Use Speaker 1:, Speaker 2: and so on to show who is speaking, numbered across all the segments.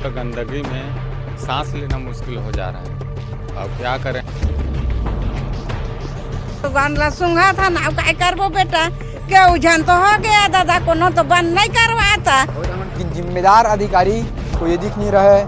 Speaker 1: पूरा गंदगी में सांस लेना मुश्किल हो जा रहा है। अब क्या करें।
Speaker 2: बन ला सुंगा था ना काय करबो बेटा के उजन तो हो गया दादा कोनो तो बंद नहीं करवाता।
Speaker 3: जिम्मेदार अधिकारी को ये दिख नहीं रहा है,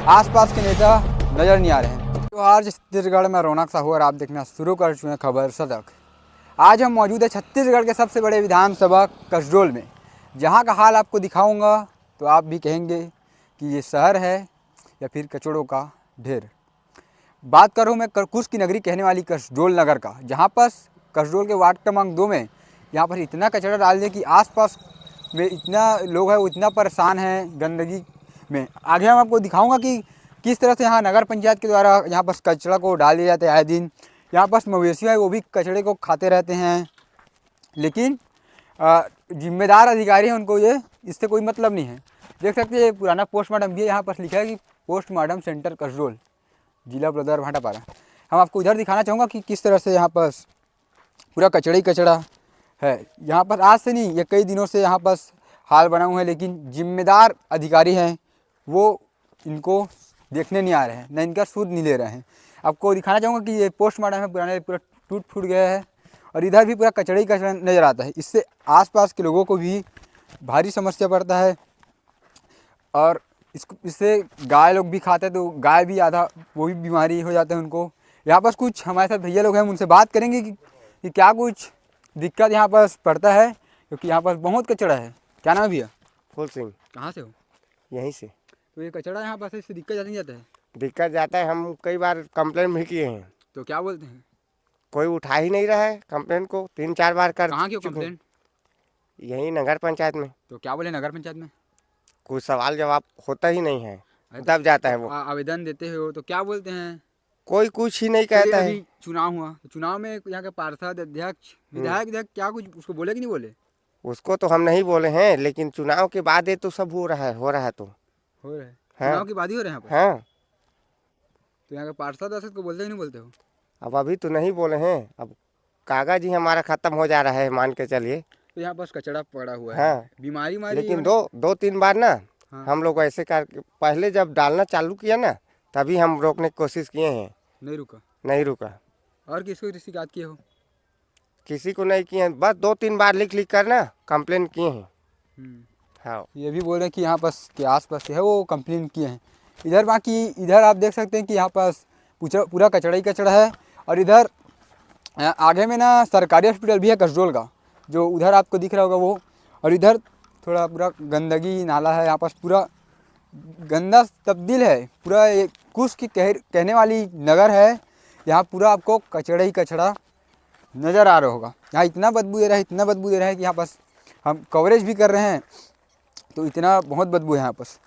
Speaker 3: आसपास के नेता नजर नहीं आ रहे हैं। तो आज छत्तीसगढ़ में रौनक साहू और आप देखना शुरू कर चुके हैं खबर सदक। आज हम मौजूद है छत्तीसगढ़ के सबसे बड़े विधानसभा कसडोल में, जहां का हाल आपको दिखाऊंगा तो आप भी कहेंगे कि ये शहर है या फिर कचड़ों का ढेर। बात करूँ मैं करकुस की नगरी कहने वाली कसडोल नगर का, जहाँ पर कसडोल के वार्ड क्रमांक 2 में यहाँ पर इतना कचरा डाल दिया कि आसपास में इतना लोग हैं वो इतना परेशान हैं गंदगी में। आगे हम आपको दिखाऊंगा कि किस तरह से यहाँ नगर पंचायत के द्वारा यहाँ पर कचरा को डाल दिया जाता है आए दिन। यहाँ पर मवेशी है वो भी कचरे को खाते रहते हैं, लेकिन जिम्मेदार अधिकारी हैं उनको ये इससे कोई मतलब नहीं है। देख सकते हैं पुराना पोस्टमार्टम भी यहाँ पर लिखा है कि पोस्टमार्टम सेंटर कसडोल, जिला ब्रदर भाटापारा। हम आपको इधर दिखाना चाहूँगा कि किस तरह से यहाँ पर पूरा कचड़ा ही कचड़ा है। यहाँ पर आज से नहीं, ये कई दिनों से यहाँ पर हाल बना हुआ है, लेकिन जिम्मेदार अधिकारी हैं वो इनको देखने नहीं आ रहे हैं, न इनका सूद नहीं ले रहे हैं। आपको दिखाना चाहूँगा कि ये पोस्टमार्टम है पुराने पूरा टूट फूट गया है और इधर भी पूरा कचड़ा ही कचड़ा नज़र आता है। इससे आसपास के लोगों को भी भारी समस्या पड़ता है और इससे गाय लोग भी खाते हैं तो गाय भी आधा वो भी बीमारी हो जाते हैं उनको। यहाँ पर कुछ हमारे साथ भैया लोग हैं, उनसे बात करेंगे कि क्या कुछ दिक्कत यहाँ पर पड़ता है, क्योंकि यहाँ पर बहुत कचरा है। क्या नाम है भैया?
Speaker 4: फूल सिंह।
Speaker 3: कहाँ से हो?
Speaker 4: यहीं से।
Speaker 3: तो ये कचरा यहाँ पर इससे दिक्कत नहीं जाता है?
Speaker 4: दिक्कत जाता है, हम कई बार कंप्लेन भी किए हैं।
Speaker 3: तो क्या बोलते हैं?
Speaker 4: कोई उठा ही नहीं रहा है कंप्लेन को, 3-4 बार कर।
Speaker 3: कहाँ की कंप्लेन?
Speaker 4: यही नगर पंचायत में।
Speaker 3: तो क्या बोले नगर पंचायत में?
Speaker 4: कुछ सवाल जवाब होता ही नहीं है, दब जाता है वो।
Speaker 3: आवेदन देते हो तो क्या बोलते हैं?
Speaker 4: कोई कुछ ही नहीं कहता है।
Speaker 3: चुनाव हुआ तो चुनाव में यहाँ के पार्षद अध्यक्ष विधायक क्या कुछ उसको बोले कि नहीं बोले?
Speaker 4: उसको तो हम नहीं बोले हैं, लेकिन चुनाव के बाद ये तो सब हो रहा है तो
Speaker 3: हो रहा है।
Speaker 4: हाँ।
Speaker 3: चुनाव की बात ही हो रहे हैं यहाँ पर।
Speaker 4: हाँ,
Speaker 3: तो यहाँ के पार्षद अध्यक्ष को बोलते ही नहीं बोलते हो?
Speaker 4: अब अभी तो नहीं बोले हैं, अब कागज ही हमारा खत्म हो जा रहा है, मान के चलिए।
Speaker 3: तो यहाँ पर कचड़ा पड़ा हुआ है।
Speaker 4: हाँ।
Speaker 3: बीमारी
Speaker 4: लेकिन 2-3 बार ना
Speaker 3: हाँ।
Speaker 4: हम लोग ऐसे कर पहले जब डालना चालू किया ना, तभी हम रोकने की कोशिश किए हैं, नहीं रुका।
Speaker 3: और किसको शिकायत किए हो?
Speaker 4: किसी को नहीं किए हैं, बस 2-3 बार लिख कर ना कंप्लेन किए हैं। हाँ,
Speaker 3: ये भी बोल रहे हैं कि यहाँ पास के आसपास है वो कंप्लेन किए हैं। इधर बाकी इधर आप देख सकते हैं कि यहाँ पास पूरा कचड़ा ही कचड़ा है। और इधर आगे में ना सरकारी हॉस्पिटल भी है कसडोल का, जो उधर आपको दिख रहा होगा वो। और इधर थोड़ा पूरा गंदगी नाला है, यहाँ पास पूरा गंदा तब्दील है। पूरा एक कुछ की कहने वाली नगर है, यहाँ पूरा आपको कचड़ा ही कचड़ा नज़र आ रहा होगा। यहाँ इतना बदबू दे रहा है कि यहाँ पास हम कवरेज भी कर रहे हैं तो इतना बहुत बदबू है यहाँ पास।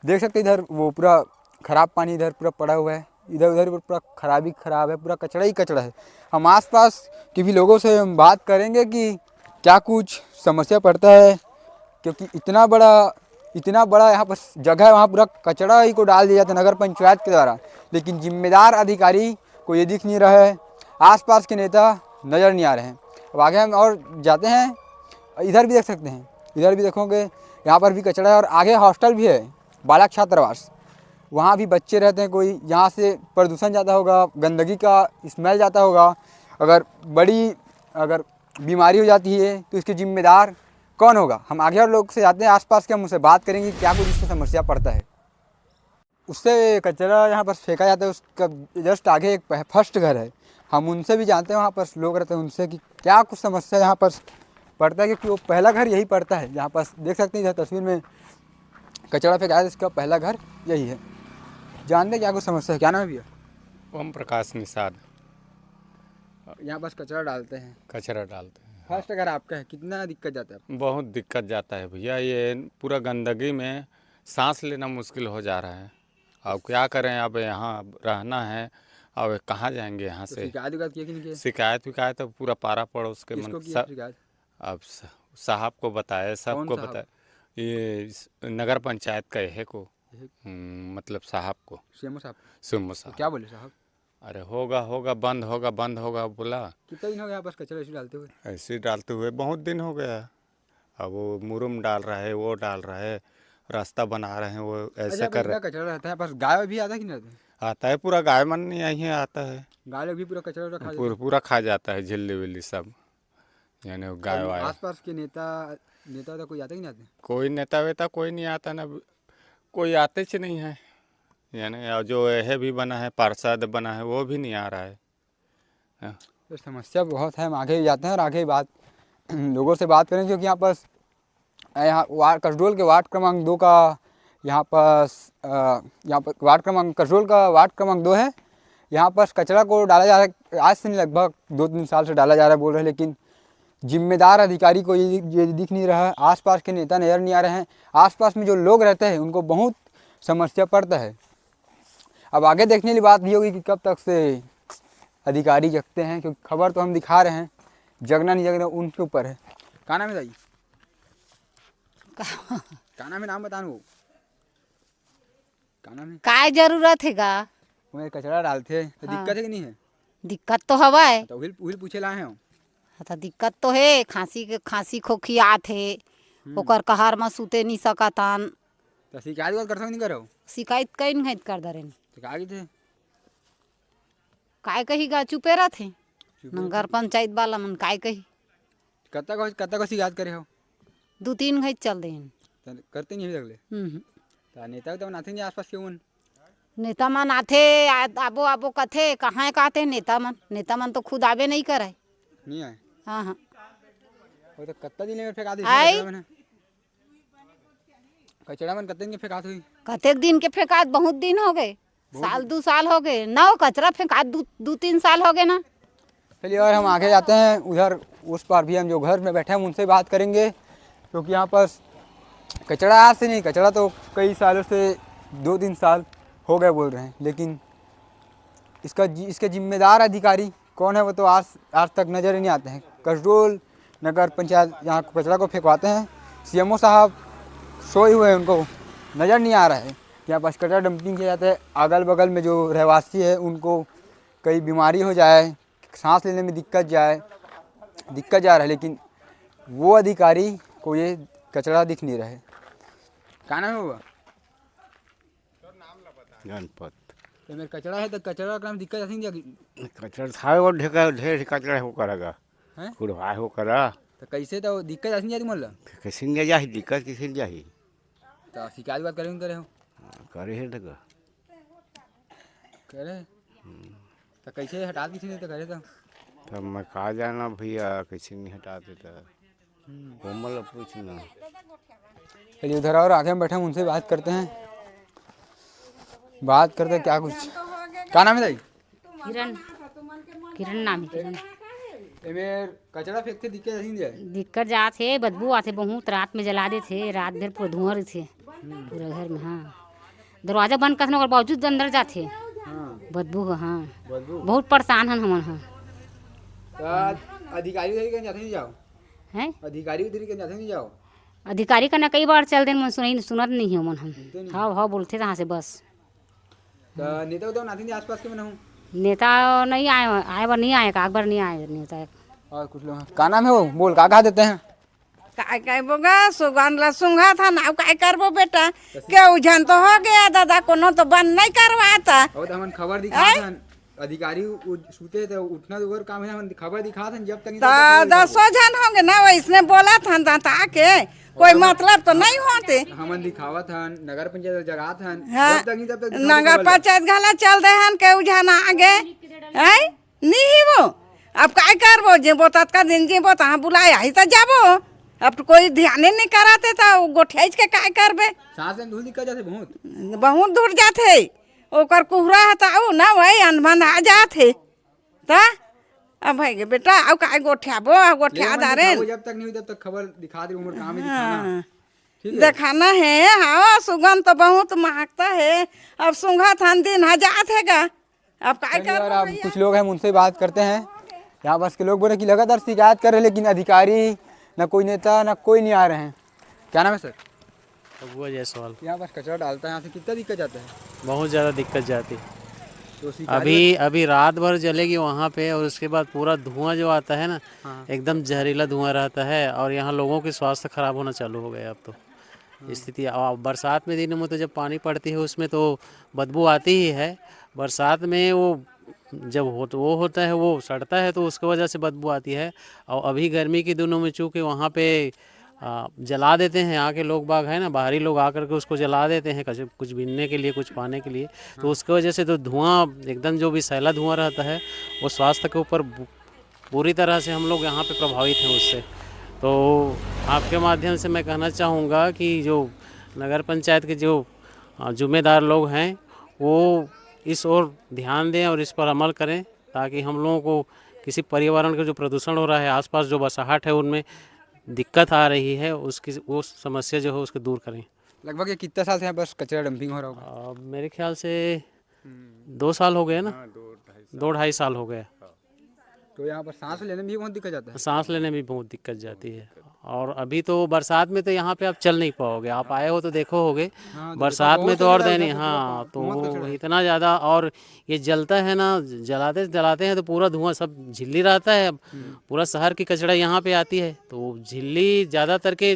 Speaker 3: देख सकते इधर वो पूरा ख़राब पानी इधर पूरा पड़ा हुआ है, इधर उधर पूरा ख़राब है, पूरा कचड़ा ही कचड़ा है। हम आसपास के भी लोगों से हम बात करेंगे कि क्या कुछ समस्या पड़ता है, क्योंकि इतना बड़ा यहाँ पर जगह है, वहाँ पूरा कचड़ा ही को डाल दिया जाता है नगर पंचायत के द्वारा, लेकिन जिम्मेदार अधिकारी को ये दिख नहीं रहा है, आसपास के नेता नज़र नहीं आ रहे हैं। अब आगे हम और जाते हैं, इधर भी देख सकते हैं, इधर भी देखोगे यहाँ पर भी कचरा है। और आगे हॉस्टल भी है, बालक छात्रावास, वहाँ भी बच्चे रहते हैं। कोई यहाँ से प्रदूषण जाता होगा, गंदगी का स्मेल जाता होगा, अगर बीमारी हो जाती है तो इसके जिम्मेदार कौन होगा? हम आगे और लोग से जाते हैं आसपास के, हम उससे बात करेंगे क्या कुछ इससे समस्या पड़ता है। उससे कचरा यहाँ पर फेंका जाता है, उसका जस्ट आगे एक फर्स्ट घर है, हम उनसे भी जानते हैं, वहाँ पर लोग रहते हैं उनसे कि क्या कुछ समस्या यहाँ पर पड़ता है, क्योंकि वो पहला घर यही पड़ता है। यहाँ पर देख सकते हैं इधर तस्वीर में कचरा फेंका है, इसका पहला घर यही है। जानते क्या कुछ समस्या है? क्या नाम है भैया?
Speaker 1: ओम प्रकाश निषाद।
Speaker 3: यहाँ पास कचरा डालते हैं। फर्स्ट घर आपका है, कितना दिक्कत जाता है?
Speaker 1: बहुत दिक्कत जाता है भैया, ये पूरा गंदगी में सांस लेना मुश्किल हो जा रहा है। अब क्या करें, अब यहाँ रहना है, अब कहाँ जाएंगे यहाँ से?
Speaker 3: शिकायत किया कि नहीं किया?
Speaker 1: शिकायत तो पूरा पारा पड़ोस के अब साहब को बताया, सबको बताया, ये नगर पंचायत का है को मतलब साहब को, सीएमओ साहब।
Speaker 3: क्या बोले साहब?
Speaker 1: अरे होगा बंद होगा बोला।
Speaker 3: कितना दिन हो गया बस कचरा
Speaker 1: ऐसे डालते हुए बहुत दिन हो गया। अब वो मुरुम डाल रहा है, वो डाल रहा है, रास्ता बना रहे हैं, वो ऐसे कर रहे हैं।
Speaker 3: कचरा रहता है, बस गाय भी आता है कि नहीं आता?
Speaker 1: आता है पूरा, गाय मन नहीं यहीं आता है,
Speaker 3: गाय लोग भी पूरा कचरा खा
Speaker 1: पूरा खा जाता है, झिल्ली विल्ली सब, यानी वो गाय वाय।
Speaker 3: आसपास के नेता तो कोई आते ही नहीं आते?
Speaker 1: कोई नेता वेता कोई नहीं आता ना, कोई आते ही नहीं है, यानी जो यह भी बना है, पार्षद बना है, वो भी नहीं आ रहा है।
Speaker 3: तो समस्या बहुत है, हम आगे जाते हैं और आगे बात लोगों से बात करें, क्योंकि यहाँ पास कसडोल के वार्ड क्रमांक 2 का यहाँ पर कसडोल का वार्ड क्रमांक 2 है। यहाँ पर कचरा को डाला जा रहा है, आज से नहीं लगभग 2-3 साल से डाला जा रहा है बोल रहे हैं, लेकिन जिम्मेदार अधिकारी को ये दिख नहीं रहा है, आसपास के नेता नज़र नहीं आ रहे हैं, आसपास में जो लोग रहते हैं उनको बहुत समस्या पड़ता है। अब आगे देखने वाली बात ये होगी कि कब तक से अधिकारी जगते हैं, क्योंकि खबर तो हम दिखा रहे हैं, जगना नहीं जगना उनके ऊपर है। क्या नाम है दाई? क्या नाम है, नाम बताना वो क्या नाम है?
Speaker 5: काय जरूरत है गा?
Speaker 3: वो कचरा डालते हैं तो दिक्कत है कि नहीं है?
Speaker 5: दिक्कत तो हवा है,
Speaker 3: तो उहिल पूछे लाए हैं।
Speaker 5: तो दिक्कत तो है, खांसी खोखी आत है, ओकर कहर में सूते नहीं सकतान।
Speaker 3: तो शिकायत कर सकते नहीं करो?
Speaker 5: शिकायत कहीं नहीं कर दे
Speaker 3: थे
Speaker 5: काय कही गा, चुपे रहते नगर पंचायत वाला मन काय कही।
Speaker 3: कत को शिकायत करे हो?
Speaker 5: 2-3 घंटे चल दे
Speaker 3: करते नहीं लगले। तो नेता तो आते नहीं आसपास के मन?
Speaker 5: नेता मन आते आबो कथे, कहाँ कहते नेता मन तो खुद आवे नहीं करे,
Speaker 3: नहीं आए।
Speaker 5: हाँ
Speaker 3: वो तो कत्ता दिन में फेंका दी कचरा मन, कत्ते दिन के फेंकात हुई?
Speaker 5: कतेक दिन के फेंकात, बहुत दिन हो गए, 1-2 साल हो गए ना, कचरा फेंकात 2-3 साल हो गए ना।
Speaker 3: चलिए और हम आगे जाते हैं, उधर उस पर भी हम जो घर में बैठे हैं उनसे बात करेंगे, क्योंकि यहाँ पर कचरा आज से नहीं, कचरा तो कई सालों से 2-3 साल हो गए बोल रहे हैं, लेकिन इसके जिम्मेदार अधिकारी कौन है वो तो आज तक नज़र ही नहीं आते हैं। कसडोल नगर पंचायत यहाँ कचरा को फेंकवाते हैं, सीएमओ साहब सोए हुए हैं, उनको नज़र नहीं आ रहा है। यहाँ पर कचरा डंपिंग किया जाता है, अगल बगल में जो रहवासी है उनको कई बीमारी हो जाए, सांस लेने में दिक्कत जा रहा है, लेकिन वो अधिकारी को ये कचरा दिख नहीं रहा है। क्या नाम है वो?
Speaker 6: गणपत।
Speaker 3: तो मेरे कचरा है तो कचरा का नाम दिक्कत आती नहीं?
Speaker 6: कचरा था वो ढेर कचरा हो करेगा, कुड़वा हो करा
Speaker 3: तो कैसे तो दिक्कत आती नहीं मतलब?
Speaker 6: किसी ने जाही दिक्कत, किसी ने जाही
Speaker 3: तो शिकायत बात करें करे हो?
Speaker 6: करे है लगा
Speaker 3: करे तो कैसे हटा किसी ने तो करे तो
Speaker 6: मैं कहा जाना भैया, किसी ने हटा देता कोमल पूछना।
Speaker 3: चलिए उधर और आगे हम बैठे हैं, उनसे बात करते हैं क्या कुछ। क्या नाम है दाई?
Speaker 7: किरण नाम है किरण।
Speaker 3: कचरा फेंकते
Speaker 7: दिक्कत जात है, बदबू आते बहुत, रात में जला देते, रात भर पूरा धुआं थे पूरा घर में। हाँ, दरवाजा बंद करने के बावजूद अंदर जाते बदबू। हाँ, बहुत परेशान हैं हम। हाँ, अधिकारी का ना कई बार चल दिन सुनत नहीं है मन हम। हाँ बोलते थे से बस।
Speaker 3: नेता तो नाती आसपास के में
Speaker 7: नेता नहीं आए बार नहीं आए, एक बार नहीं आए नेता।
Speaker 3: और कुछ लोग का नाम है वो बोल का देते हैं?
Speaker 2: काय बोगा सुगन ला सुंगा था ना, काय करबो बेटा, के उजन तो हो गया दादा, कोनो तो बंद नहीं करवाता।
Speaker 3: और हमन खबर दिखा था अधिकारी सूते तो उठना तो काम है, हम खबर दिखा था जब तक
Speaker 2: 10 जन होंगे ना, इसने बोला था दाता के कोई मतलब तो नहीं होते।
Speaker 3: हमन दिखावा था नगर पंचायत जगह था,
Speaker 2: हाँ,
Speaker 3: जब तक
Speaker 2: नगर पंचायत घाला चल रहे हैं के उजन आगे है नहीं वो। अब काय करबो, जे बोतात का दिन जे बोता बुलाया ही तो जाबो, अब तो कोई ध्यान नहीं कराते था, वो गोठेज के काय करबे।
Speaker 3: सांस में धूल दिक्कत जाते
Speaker 2: बहुत दूर जाते, ओकर कुहरा हटाओ ना वही अनबन आ जाते ता। अब भाई बेटा अब काय गोठियाबो, गोठिया दारे
Speaker 3: जब तक नहीं तब तक खबर दिखा दे, उम्र काम ही दिखाना
Speaker 2: दिखाना है। हाँ, सुगंध तो बहुत महकता है, अब सुंघा थान दिन हजार हैगा, अब काय कर।
Speaker 3: अब कुछ लोग हैं उनसे बात करते हैं, यहाँ बस के लोग बोले कि लगातार शिकायत कर रहे हैं, लेकिन अधिकारी न कोई नेता न कोई नहीं आ रहे हैं। क्या नाम है सर?
Speaker 8: अगुआ जायसवाल।
Speaker 3: यहाँ पर कचरा डालता है, यहाँ से कितना दिक्कत जाता है?
Speaker 8: बहुत ज़्यादा दिक्कत जाती।
Speaker 3: तो
Speaker 8: अभी रात भर जलेगी वहाँ पे, और उसके बाद पूरा धुआं जो आता है ना, एकदम जहरीला धुआं रहता है, और यहाँ लोगों की स्वास्थ्य खराब होना चालू हो गया अब तो। स्थिति। और बरसात में दिनों में तो जब पानी पड़ती है उसमें तो बदबू आती ही है। बरसात में वो जब वो होता है, वो सड़ता है तो उसकी वजह से बदबू आती है। और अभी गर्मी के दिनों में चूँकि वहाँ पे जला देते हैं, आके लोग बाग है ना, बाहरी लोग आकर के उसको जला देते हैं कुछ बीनने के लिए, कुछ पाने के लिए। तो उसकी वजह से तो धुआं एकदम जो भी सैला धुआं रहता है वो स्वास्थ्य के ऊपर पूरी तरह से हम लोग यहाँ पे प्रभावित हैं उससे। तो आपके माध्यम से मैं कहना चाहूँगा कि जो नगर पंचायत के जो जिम्मेदार लोग हैं वो इस ओर ध्यान दें और इस पर अमल करें, ताकि हम लोगों को किसी पर्यावरण का जो प्रदूषण हो रहा है, आसपास जो बसाहट है उनमें दिक्कत आ रही है, उसकी वो समस्या जो है उसको दूर करें।
Speaker 3: लगभग ये कितने साल से यहाँ बस कचरा डंपिंग हो रहा होगा?
Speaker 8: मेरे ख्याल से 2 साल हो गए ना, 2-2.5 साल हो गए।
Speaker 3: तो यहाँ पर सांस लेने में भी बहुत दिक्कत जाता है?
Speaker 8: सांस लेने में बहुत दिक्कत जाती है। और अभी तो बरसात में तो यहाँ पे आप चल नहीं पाओगे, आप आए हो तो देखो होगे।
Speaker 3: हाँ,
Speaker 8: बरसात में तो और देनी, हाँ, तो इतना ज़्यादा। और ये जलता है ना, जलाते हैं तो पूरा धुआं सब झिल्ली रहता है, पूरा शहर की कचरा यहाँ पे आती है। तो झिल्ली ज़्यादातर के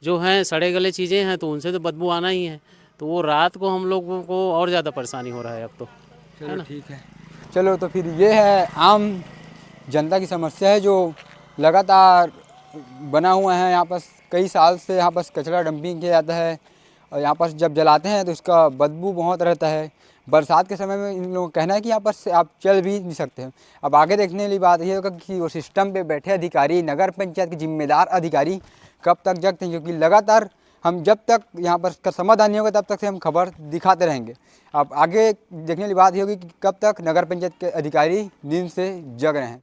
Speaker 8: जो हैं सड़े गले चीज़ें हैं, तो उनसे तो बदबू आना ही है। तो वो रात को हम लोगों को और ज़्यादा परेशानी हो रहा है अब तो, है ना।
Speaker 3: ठीक है, चलो तो फिर ये है आम जनता की समस्या है जो लगातार बना हुआ है। यहाँ पर कई साल से यहाँ पर कचरा डंपिंग किया जाता है और यहाँ पर जब जलाते हैं तो उसका बदबू बहुत रहता है। बरसात के समय में इन लोगों का कहना है कि यहाँ पर से आप चल भी नहीं सकते हैं। अब आगे देखने वाली बात ये होगा कि वो सिस्टम पे बैठे अधिकारी, नगर पंचायत के जिम्मेदार अधिकारी कब तक जगते हैं, क्योंकि लगातार हम जब तक यहाँ पर का समाधान नहीं होगा तब तक से हम खबर दिखाते रहेंगे। अब आगे देखने वाली बात ये होगी कि कब तक नगर पंचायत के अधिकारी नींद से जग रहे हैं।